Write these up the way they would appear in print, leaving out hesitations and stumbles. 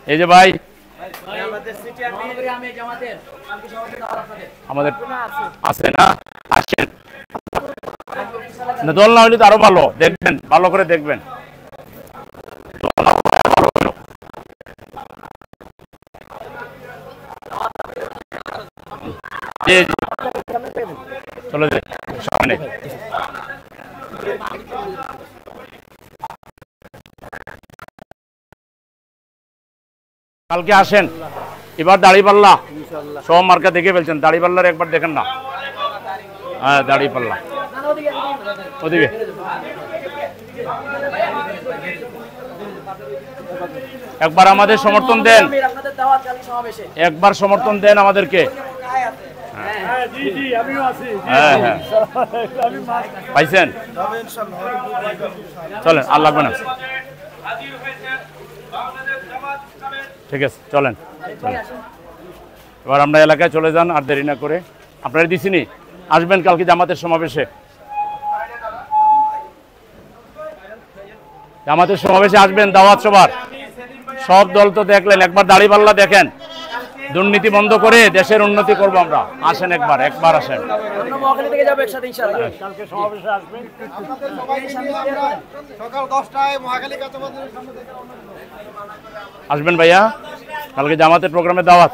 এই যে ভাই আমাদের আছে না, আসেন দল না হইলে তো আরো ভালো, দেখবেন ভালো করে দেখবেন। চলে যাই সামনে। কালকে আসেন, এবার দাড়িপাল্লা সব মার্কা দেখে ফেলছেন, দাড়িপাল্লার একবার দেখেন না। হ্যাঁ দাড়িপাল্লা ওদিকে একবার আমাদের সমর্থন দেন, একবার সমর্থন দেন আমাদেরকে। হ্যাঁ হ্যাঁ পাইছেন, চলেন আর লাগবে না, ঠিক আছে চলেন। এবার আমরা এলাকায় চলে যান, আর দেরি না করে। আপনারা দিছিনি, আসবেন কালকে জামাতের সমাবেশে, জামাতের সমাবেশে আসবেন, দাওয়াত সবার। সব দল তো দেখলেন, একবার দাড়িপাল্লা দেখেন, দুর্নীতি বন্ধ করে দেশের উন্নতি করবো আমরা। আসেন একবার, একবার আসেন। আসবেন ভাইয়া, কালকে জামাতের প্রোগ্রামে দাওয়াত।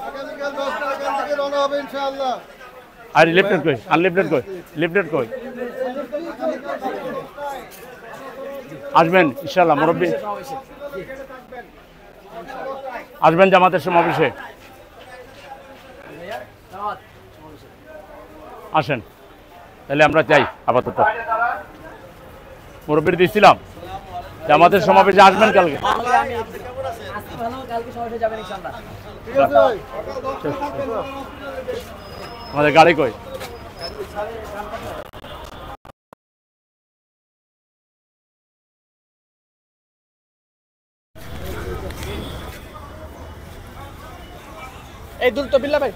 আর লিফলেট কই, আনলিফলেট কই, লিফলেট কই? আসবেন ইনশাআল্লাহ, মুরব্বী আসবেন জামাতের সমাবেশে, আসেন। তাহলে আমরা চাই আপাতত মুরব্বীর দিয়েছিলাম, জামাতের সমাবেশে আসবেন কালকে। আমাদের গাড়ি কই? এই দুল তো বিল্লা ভাই।